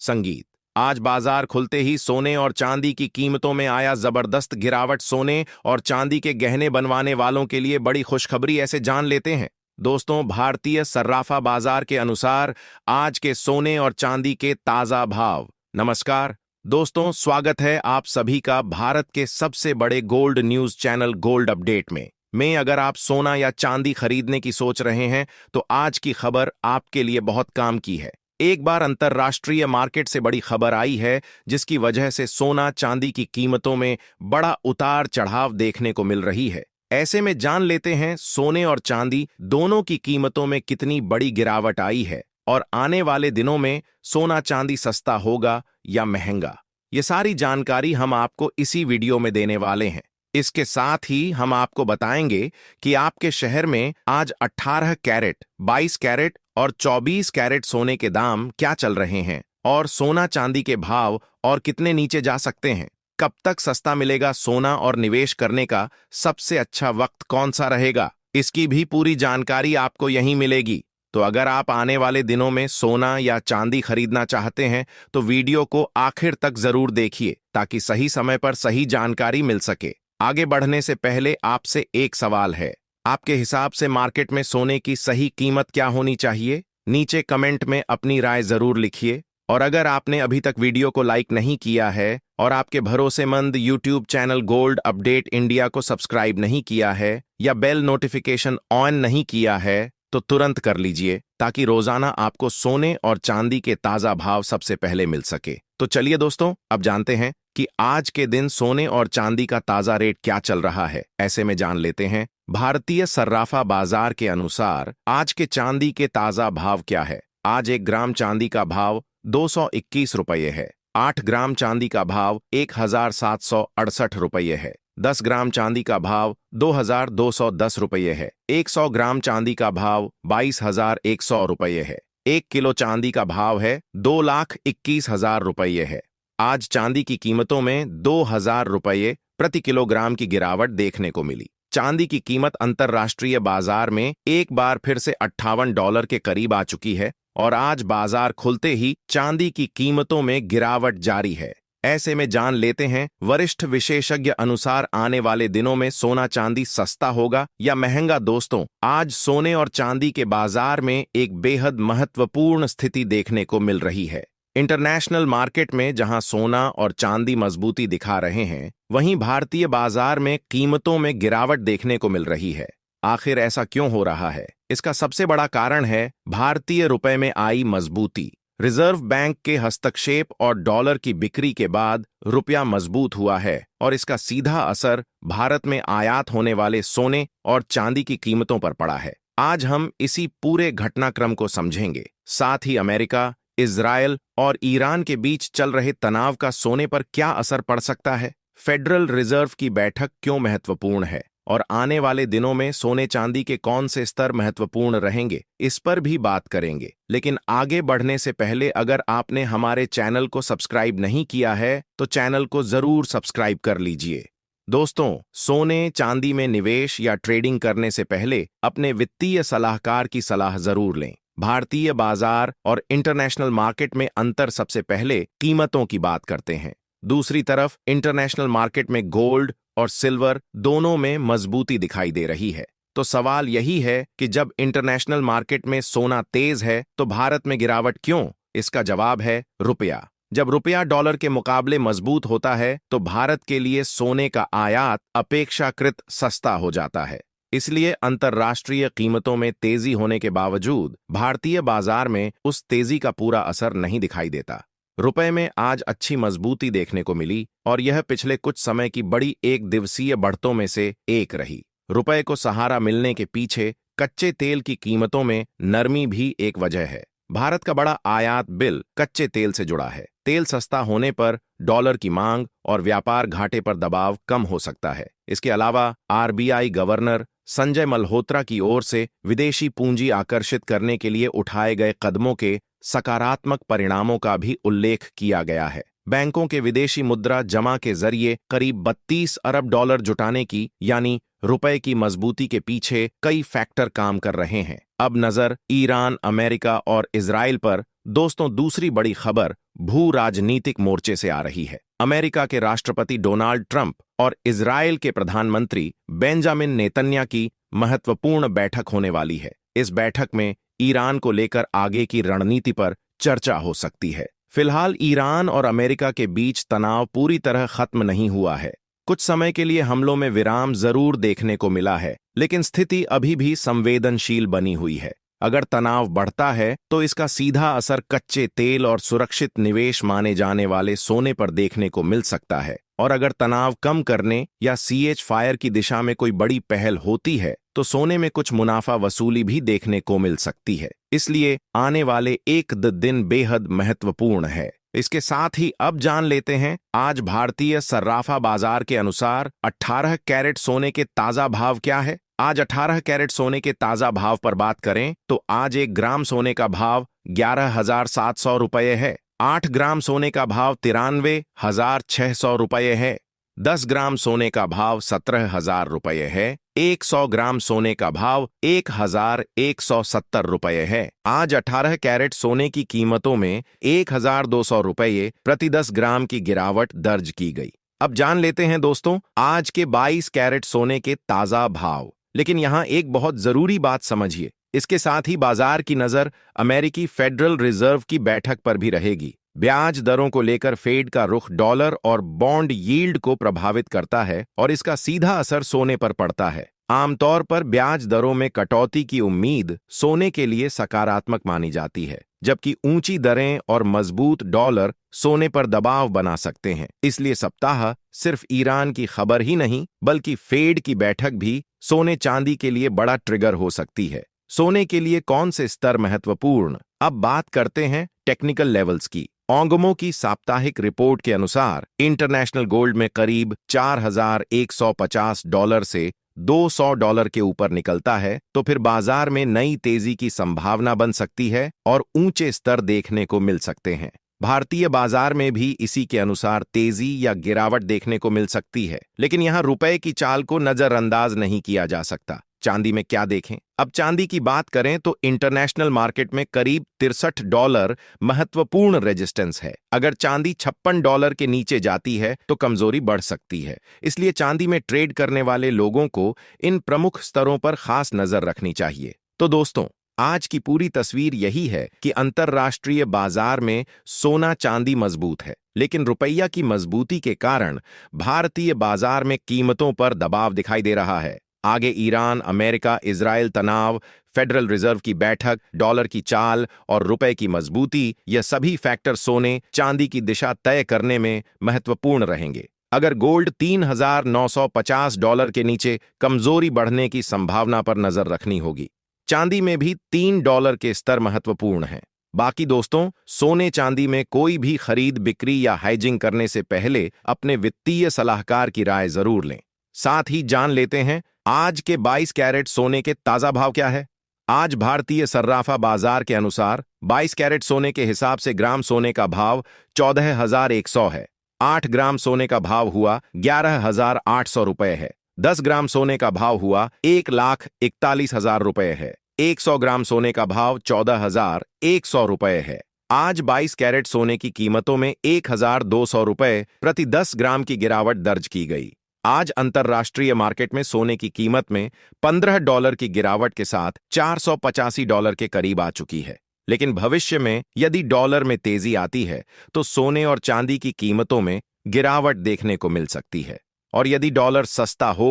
संगीत। आज बाजार खुलते ही सोने और चांदी की कीमतों में आया जबरदस्त गिरावट। सोने और चांदी के गहने बनवाने वालों के लिए बड़ी खुशखबरी, ऐसे जान लेते हैं। दोस्तों, भारतीय सर्राफा बाजार के अनुसार आज के सोने और चांदी के ताजा भाव। नमस्कार दोस्तों, स्वागत है आप सभी का भारत के सबसे बड़े gold news channel gold update में अगर आप सोना या चांदी खरीदने की सोच रहे हैं तो आज की खबर आपके लिए बहुत काम की है। एक बार अंतर्राष्ट्रीय मार्केट से बड़ी खबर आई है जिसकी वजह से सोना चांदी की कीमतों में बड़ा उतार चढ़ाव देखने को मिल रही है। ऐसे में जान लेते हैं सोने और चांदी दोनों की कीमतों में कितनी बड़ी गिरावट आई है और आने वाले दिनों में सोना चांदी सस्ता होगा या महंगा। ये सारी जानकारी हम आपको इसी वीडियो में देने वाले हैं। इसके साथ ही हम आपको बताएंगे कि आपके शहर में आज 18 कैरेट, 22 कैरेट और 24 कैरेट सोने के दाम क्या चल रहे हैं और सोना चांदी के भाव और कितने नीचे जा सकते हैं। कब तक सस्ता मिलेगा सोना और निवेश करने का सबसे अच्छा वक्त कौन सा रहेगा, इसकी भी पूरी जानकारी आपको यहीं मिलेगी। तो अगर आप आने वाले दिनों में सोना या चांदी खरीदना चाहते हैं तो वीडियो को आखिर तक जरूर देखिए ताकि सही समय पर सही जानकारी मिल सके। आगे बढ़ने से पहले आपसे एक सवाल है, आपके हिसाब से मार्केट में सोने की सही कीमत क्या होनी चाहिए? नीचे कमेंट में अपनी राय जरूर लिखिए। और अगर आपने अभी तक वीडियो को लाइक नहीं किया है और आपके भरोसेमंद YouTube channel gold update India को सब्सक्राइब नहीं किया है या बेल नोटिफिकेशन ऑन नहीं किया है तो तुरंत कर लीजिए ताकि रोजाना आपको सोने और चांदी के ताजा भाव सबसे पहले मिल सके। तो चलिए दोस्तों, अब जानते हैं कि आज के दिन सोने और चांदी का ताजा रेट क्या चल रहा है। ऐसे में जान लेते हैं भारतीय सर्राफा बाजार के अनुसार आज के चांदी के ताजा भाव क्या है। आज 1 ग्राम चांदी का भाव 221 रुपये है। 8 ग्राम चांदी का भाव 1768 रुपये है। 10 ग्राम चांदी का भाव 2210 रुपये है। 100 ग्राम चांदी का भाव 22,100 रुपये है। 1 किलो चांदी का भाव है 2,21,000 रुपये है। आज चांदी की कीमतों में 2,000 रुपये प्रति किलोग्राम की गिरावट देखने को मिली। चांदी की कीमत अंतर्राष्ट्रीय बाजार में एक बार फिर से $58 के करीब आ चुकी है और आज बाजार खुलते ही चांदी की कीमतों में गिरावट जारी है। ऐसे में जान लेते हैं वरिष्ठ विशेषज्ञ अनुसार आने वाले दिनों में सोना चांदी सस्ता होगा या महंगा। दोस्तों, आज सोने और चांदी के बाजार में एक बेहद महत्वपूर्ण स्थिति देखने को मिल रही है। इंटरनेशनल मार्केट में जहां सोना और चांदी मजबूती दिखा रहे हैं, वहीं भारतीय बाजार में कीमतों में गिरावट देखने को मिल रही है। आखिर ऐसा क्यों हो रहा है? इसका सबसे बड़ा कारण है भारतीय रुपए में आई मजबूती। रिजर्व बैंक के हस्तक्षेप और डॉलर की बिक्री के बाद रुपया मजबूत हुआ है और इसका सीधा असर भारत में आयात होने वाले सोने और चांदी की कीमतों पर पड़ा है। आज हम इसी पूरे घटनाक्रम को समझेंगे। साथ ही अमेरिका, इजरायल और ईरान के बीच चल रहे तनाव का सोने पर क्या असर पड़ सकता है, फेडरल रिजर्व की बैठक क्यों महत्वपूर्ण है और आने वाले दिनों में सोने चांदी के कौन से स्तर महत्वपूर्ण रहेंगे, इस पर भी बात करेंगे। लेकिन आगे बढ़ने से पहले अगर आपने हमारे चैनल को सब्सक्राइब नहीं किया है तो चैनल को जरूर सब्सक्राइब कर लीजिए। दोस्तों, सोने चांदी में निवेश या ट्रेडिंग करने से पहले अपने वित्तीय सलाहकार की सलाह जरूर लें। भारतीय बाजार और इंटरनेशनल मार्केट में अंतर सबसे पहले कीमतों की बात करते हैं। दूसरी तरफ इंटरनेशनल मार्केट में गोल्ड और सिल्वर दोनों में मजबूती दिखाई दे रही है। तो सवाल यही है कि जब इंटरनेशनल मार्केट में सोना तेज है तो भारत में गिरावट क्यों? इसका जवाब है रुपया। जब रुपया डॉलर के मुकाबले मजबूत होता है तो भारत के लिए सोने का आयात अपेक्षाकृत सस्ता हो जाता है। इसलिए अंतर्राष्ट्रीय कीमतों में तेजी होने के बावजूद भारतीय बाजार में उस तेजी का पूरा असर नहीं दिखाई देता। रुपए में आज अच्छी मजबूती देखने को मिली और यह पिछले कुछ समय की बड़ी एक दिवसीय बढ़तों में से एक रही। रुपए को सहारा मिलने के पीछे कच्चे तेल की कीमतों में नरमी भी एक वजह है। भारत का बड़ा आयात बिल कच्चे तेल से जुड़ा है। तेल सस्ता होने पर डॉलर की मांग और व्यापार घाटे पर दबाव कम हो सकता है। इसके अलावा आरबीआई गवर्नर संजय मल्होत्रा की ओर से विदेशी पूंजी आकर्षित करने के लिए उठाए गए कदमों के सकारात्मक परिणामों का भी उल्लेख किया गया है। बैंकों के विदेशी मुद्रा जमा के जरिए करीब 32 अरब डॉलर जुटाने की यानी रुपए की मजबूती के पीछे कई फैक्टर काम कर रहे हैं। अब नजर ईरान, अमेरिका और इजराइल पर दोस्तों, दूसरी बड़ी खबर भू राजनीतिक मोर्चे से आ रही है। अमेरिका के राष्ट्रपति डोनाल्ड ट्रंप और इजरायल के प्रधानमंत्री बेंजामिन नेतन्याहू की महत्वपूर्ण बैठक होने वाली है। इस बैठक में ईरान को लेकर आगे की रणनीति पर चर्चा हो सकती है। फिलहाल ईरान और अमेरिका के बीच तनाव पूरी तरह खत्म नहीं हुआ है। कुछ समय के लिए हमलों में विराम जरूर देखने को मिला है, लेकिन स्थिति अभी भी संवेदनशील बनी हुई है। अगर तनाव बढ़ता है तो इसका सीधा असर कच्चे तेल और सुरक्षित निवेश माने जाने वाले सोने पर देखने को मिल सकता है। और अगर तनाव कम करने या सीज फायर की दिशा में कोई बड़ी पहल होती है तो सोने में कुछ मुनाफा वसूली भी देखने को मिल सकती है। इसलिए आने वाले एक दिन बेहद महत्वपूर्ण है। इसके साथ ही अब जान लेते हैं आज भारतीय सर्राफा बाजार के अनुसार 18 कैरेट सोने के ताजा भाव क्या है। आज 18 कैरेट सोने के ताजा भाव पर बात करें तो आज 1 ग्राम सोने का भाव 11,700 रुपये है। 8 ग्राम सोने का भाव 93,600 रुपये है। 10 ग्राम सोने का भाव 17,000 रुपये है। 100 ग्राम सोने का भाव 1,170 रुपये है। आज 18 कैरेट सोने की कीमतों में 1,200 रुपये प्रति 10 ग्राम की गिरावट दर्ज की गई। अब जान लेते हैं दोस्तों आज के 22 कैरेट सोने के ताजा भाव। लेकिन यहाँ एक बहुत जरूरी बात समझिए, इसके साथ ही बाजार की नजर अमेरिकी फेडरल रिजर्व की बैठक पर भी रहेगी। ब्याज दरों को लेकर फेड का रुख डॉलर और बॉन्ड यील्ड को प्रभावित करता है और इसका सीधा असर सोने पर पड़ता है। आमतौर पर ब्याज दरों में कटौती की उम्मीद सोने के लिए सकारात्मक मानी जाती है, जबकि ऊंची दरें और मजबूत डॉलर सोने पर दबाव बना सकते हैं। इसलिए सप्ताह सिर्फ ईरान की खबर ही नहीं बल्कि फेड की बैठक भी सोने चांदी के लिए बड़ा ट्रिगर हो सकती है। सोने के लिए कौन से स्तर महत्वपूर्ण? अब बात करते हैं टेक्निकल लेवल्स की। ओंगमो की साप्ताहिक रिपोर्ट के अनुसार इंटरनेशनल गोल्ड में करीब $4,150 से $200 के ऊपर निकलता है तो फिर बाजार में नई तेजी की संभावना बन सकती है और ऊंचे स्तर देखने को मिल सकते हैं। भारतीय बाजार में भी इसी के अनुसार तेजी या गिरावट देखने को मिल सकती है, लेकिन यहाँ रुपए की चाल को नजरअंदाज नहीं किया जा सकता। चांदी में क्या देखें? अब चांदी की बात करें तो इंटरनेशनल मार्केट में करीब $63 महत्वपूर्ण रेजिस्टेंस है। अगर चांदी $56 के नीचे जाती है तो कमजोरी बढ़ सकती है। इसलिए चांदी में ट्रेड करने वाले लोगों को इन प्रमुख स्तरों पर खास नजर रखनी चाहिए। तो दोस्तों, आज की पूरी तस्वीर यही है कि अंतर्राष्ट्रीय बाजार में सोना चांदी मजबूत है, लेकिन रुपया की मजबूती के कारण भारतीय बाजार में कीमतों पर दबाव दिखाई दे रहा है। आगे ईरान, अमेरिका, इजरायल तनाव, फेडरल रिजर्व की बैठक, डॉलर की चाल और रुपए की मजबूती, यह सभी फैक्टर सोने चांदी की दिशा तय करने में महत्वपूर्ण रहेंगे। अगर गोल्ड $3,950 के नीचे कमजोरी बढ़ने की संभावना पर नजर रखनी होगी। चांदी में भी $3 के स्तर महत्वपूर्ण हैं। बाकी दोस्तों, सोने चांदी में कोई भी खरीद बिक्री या हाइजिंग करने से पहले अपने वित्तीय सलाहकार की राय जरूर लें। साथ ही जान लेते हैं आज के 22 कैरेट सोने के ताजा भाव क्या है। आज भारतीय सर्राफा बाजार के अनुसार 22 कैरेट सोने के हिसाब से ग्राम सोने का भाव 14,100 है। 8 ग्राम सोने का भाव हुआ 11,800 रुपये है। 10 ग्राम सोने का भाव हुआ 1,41,000 रुपये है। 100 ग्राम सोने का भाव 14,100 रुपये है। आज 22 कैरेट सोने की कीमतों में 1,200 रुपये प्रति 10 ग्राम की गिरावट दर्ज की गई। आज अंतर्राष्ट्रीय मार्केट में सोने की कीमत में $15 की गिरावट के साथ $485 के करीब आ चुकी है। लेकिन भविष्य में यदि डॉलर में तेजी आती है तो सोने और चांदी की कीमतों में गिरावट देखने को मिल सकती है। और यदि डॉलर सस्ता होगा